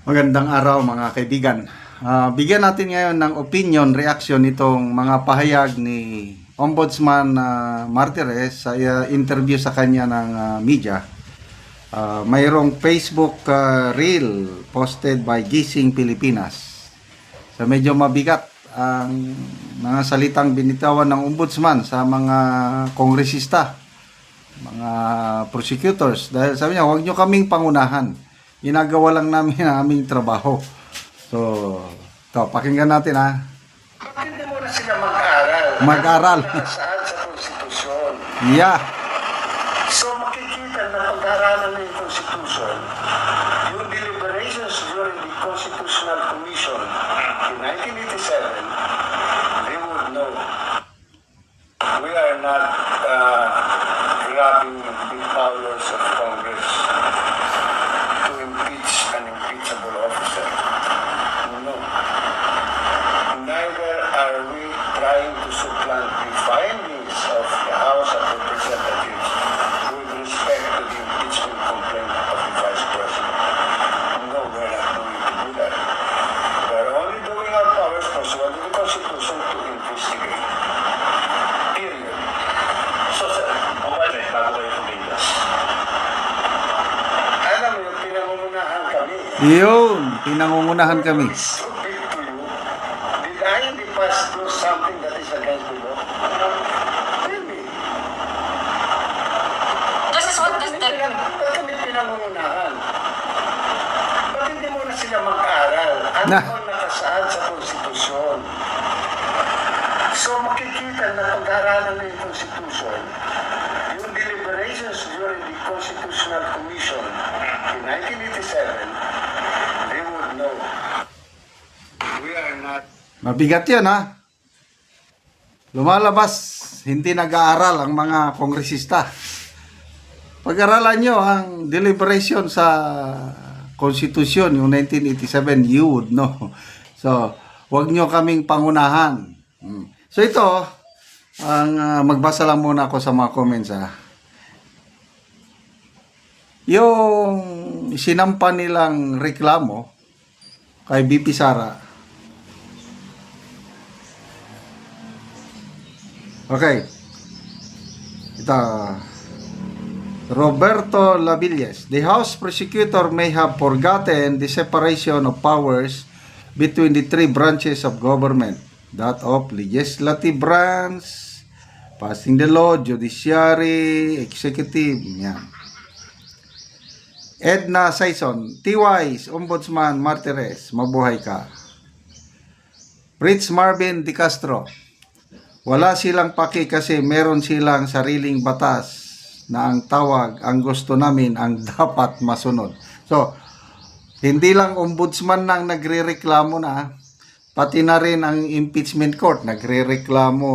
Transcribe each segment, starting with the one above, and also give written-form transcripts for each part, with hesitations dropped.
Magandang araw mga kaibigan. Bigyan natin ngayon ng opinion, reaction itong mga pahayag ni Ombudsman Martires sa interview sa kanya ng media. Mayroong Facebook reel posted by Gising Pilipinas. So medyo mabigat ang mga salitang binitawan ng Ombudsman sa mga kongresista, mga prosecutors. Dahil sabi niya, huwag nyo kaming pangunahan. Ginagawa lang namin ang aming trabaho. So, pakinggan natin ha. Bakit hindi muna sila mag-aral? Mag-aral. Saan sa konstitusyon? Yeah. So makikita na pag-aralan ng konstitusyon, yung deliberations during the Constitutional Commission in 1987, they would know we are not grabbing the powers of Congress to impeach an impeachable officer. No. Neither are we trying to supplant the findings of the House of Representatives with respect to the impeachment complaint of the Vice President. No, we're not going to do that. We're only doing our powers pursuant to the Constitution to investigate. Period. So, sir, bago kayo tumigas. Alam mo yung pinangungunahan kami. Yun, pinangungunahan kami. Stupid to you. Did I in the past do something that is against the law? Tell me. This is what this Ba't kami pinangungunahan? Ba't hindi mo na sila mag-aral? Ano Na. ang nakasaad sa konstitusyon? So makikita na pag-aralan ng konstitusyon, yung deliberations during the Constitutional Commission in 1987, they would know we are not. Mabigat yan ha. Lumalabas, hindi nag-aaral ang mga kongresista. Pag-aralan nyo ang deliberation sa konstitusyon, yung 1987, you would know. So, wag nyo kaming pangunahan. So ito, magbasa lang muna ako sa mga comments ha. Yung sinampa nilang reklamo kay BP Sara. Okay. Ito, Roberto Labilles. The House prosecutor may have forgotten the separation of powers between the three branches of government. That of legislative branch, passing the law, judiciary, executive. Yan. Edna Saison, T-Wise, Ombudsman Martires, mabuhay ka. Fritz Marvin Di Castro, wala silang paki kasi meron silang sariling batas na ang tawag, ang gusto namin, ang dapat masunod. So, hindi lang ombudsman nang nagrereklamo na, pati na rin ang impeachment court nagrereklamo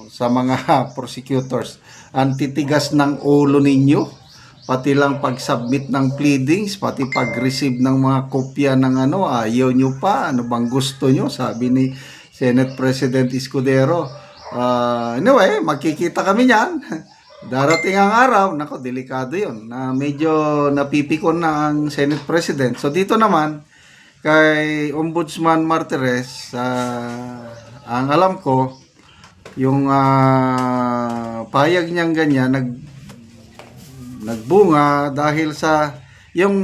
sa mga prosecutors. Ang titigas ng ulo ninyo, pati lang pag-submit ng pleadings, pati pag-receive ng mga kopya ng ayaw nyo pa, ano bang gusto nyo, sabi ni Senate President Escudero. Anyway, magkikita kami niyan. Darating ang araw, nako, delikado yun, na medyo napipikon na ang Senate President. So dito naman, kay Ombudsman Martires, ang alam ko, yung payag niyang ganyan, nagbunga dahil sa yung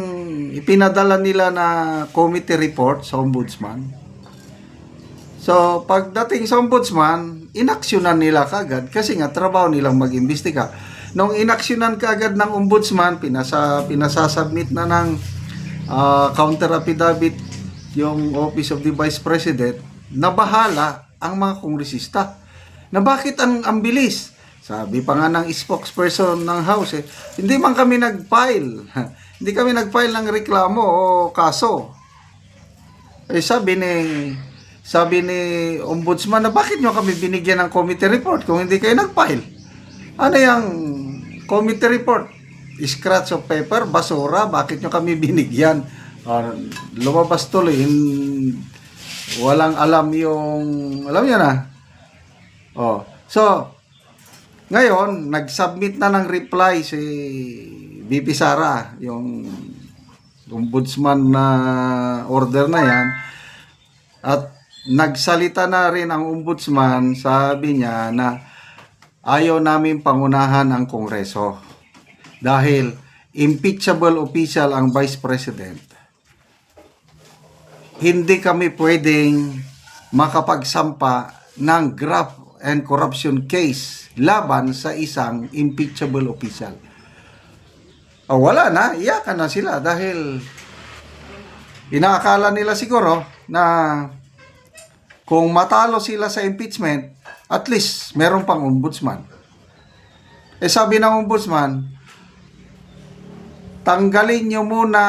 ipinadala nila na committee report sa Ombudsman. So, pagdating sa Ombudsman, inaksyonan nila kagad kasi nga trabaho nilang mag-imbestiga. Nung inaksyonan kagad ng Ombudsman, pinasasubmit na ng counter affidavit yung Office of the Vice President, nabahala ang mga kongresista. Na bakit ang bilis? Sabi pa nga ng spokesperson ng House, hindi man kami nag-file. Hindi kami nag-file ng reklamo o kaso. Sabi ni Ombudsman na bakit nyo kami binigyan ng committee report kung hindi kayo nag-file? Ano yung committee report? Scratch of paper, basura, bakit nyo kami binigyan? Lumabas tuloy, walang alam alam niya na. So, ngayon, nag-submit na ng reply si BP Sara, yung ombudsman na order na yan. At nagsalita na rin ang ombudsman, sabi niya na ayaw namin pangunahan ang Kongreso dahil impeachable official ang Vice President. Hindi kami pwedeng makapagsampa ng graft and corruption case laban sa isang impeachable official. Wala na, iyakan na sila dahil inaakala nila siguro na kung matalo sila sa impeachment, at least meron pang ombudsman. Sabi ng ombudsman, tanggalin nyo muna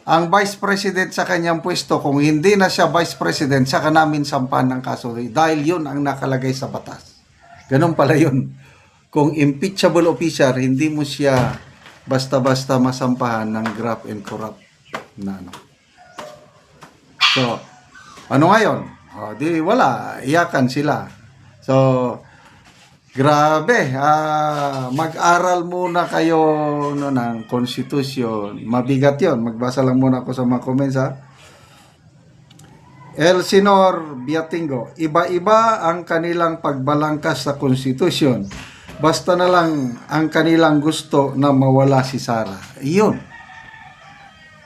ang Vice President sa kanyang pwesto. Kung hindi na siya Vice President, saka namin sampahan ng kaso. Dahil yun ang nakalagay sa batas. Ganun pala yun. Kung impeachable officer, hindi mo siya basta-basta masampahan ng graft and corrupt na ano. So, ano ngayon? Di wala, iyakan sila. So, grabe, mag-aral muna kayo ng konstitusyon. Mabigat yon. Magbasa lang muna ako sa mga comments ha. Elsinor Biatingo, iba-iba ang kanilang pagbalangkas sa konstitusyon. Basta na lang ang kanilang gusto na mawala si Sara. Iyon.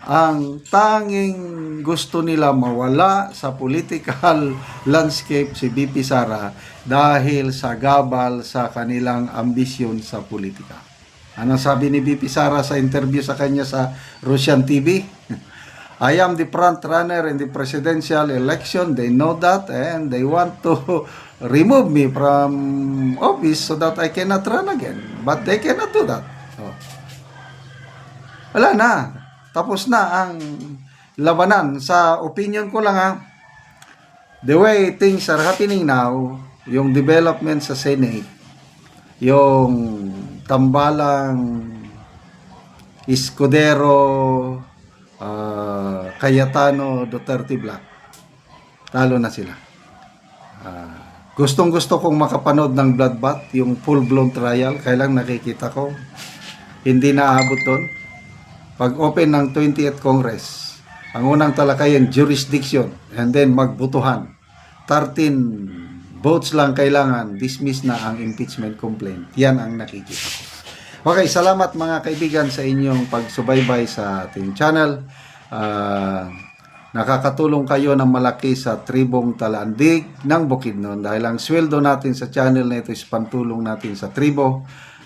Ang tanging gusto nila mawala sa political landscape si BP Sara dahil sa gabal sa kanilang ambisyon sa politika. Ano sabi ni BP Sara sa interview sa kanya sa Russian TV? I am the front runner in the presidential election. They know that and they want to remove me from office so that I cannot run again. But they cannot do that. So, wala na. Tapos na ang labanan. Sa opinion ko lang ha, the way things are happening now, yung development sa Senate, yung tambalang Escudero, Cayetano, Duterte Black, talo na sila. Gustong gusto kong makapanood ng bloodbath, yung full-blown trial, kailang nakikita ko, hindi naaabot doon. Pag open ng 20th Congress, ang unang talakayan, jurisdiction, and then magbutuhan. 13 votes lang kailangan, dismiss na ang impeachment complaint. Yan ang nakikita ko. Okay, salamat mga kaibigan sa inyong pagsubaybay sa ating channel. Nakakatulong kayo ng malaki sa tribong Talandig ng Bukidnon dahil ang sweldo natin sa channel na ito is pantulong natin sa tribo.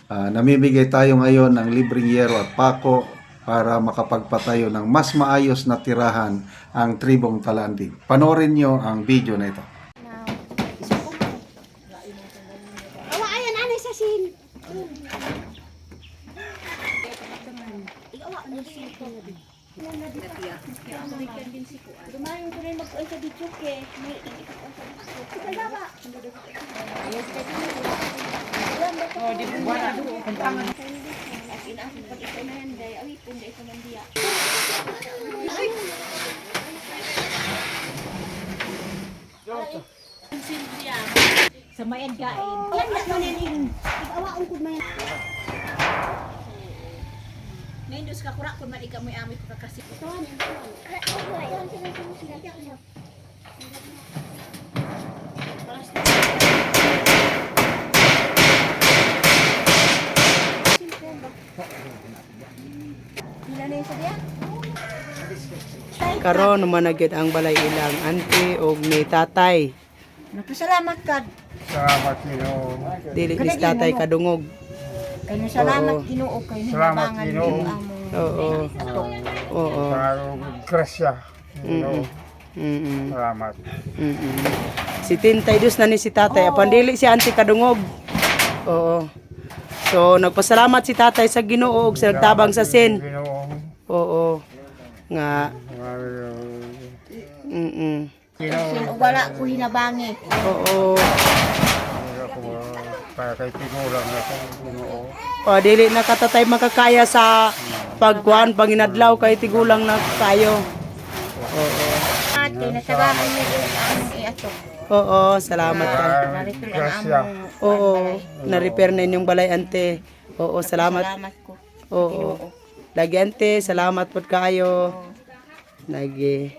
Namimigay tayo ngayon ng libreng yero at pako para makapagpatayo ng mas maayos na tirahan ang tribong Talandig. Panoorin nyo ang video na ito. Awa ayan anay sa sin. Igawa mo si ko. Dumayo ko rin mag-uwi sa video ke. May ikot sa video. Kita ba? Oh, di ba na do? Kantangan. Inaas pag ito na yan day. Awi pun day ito man dia. Sa mayan kain. Yan na man yan. Igawa ang kud man. Nendos ka kura kun man ikaw may amit ka kasi. Tuan. Karon managid ang balay ilang auntie og ni tatay. Nagpasalamat ka. Salamat Ginoo. Dili ni tatay kadungog. Kay salamat Ginoo kay Salamat, hinabangan Ginoo. mo amo. Oo. Oo. Karong grasya. Ginoo. Salamat. Si Tintay dus na ni si tatay. Apan dili si auntie kadungog. Oo. So nagpasalamat si tatay sa Ginoo ug sa nagtabang sa sin. Ginoo. Oo. Nga. Sin ug wala ko hinabangi. Oo. Para kay tigulang ako Ginoo. O dili na katatay makakaya sa pagkuan panginadlaw kay tigulang na kayo. Oo. Ate nasagaan mi ang iato. Oo, salamat ka. Narito lang amo. Oo, na-repair na inyong balay ante. Oo, salamat. Salamat ko. Oo. Lagi ante, salamat po kayo. Lagi.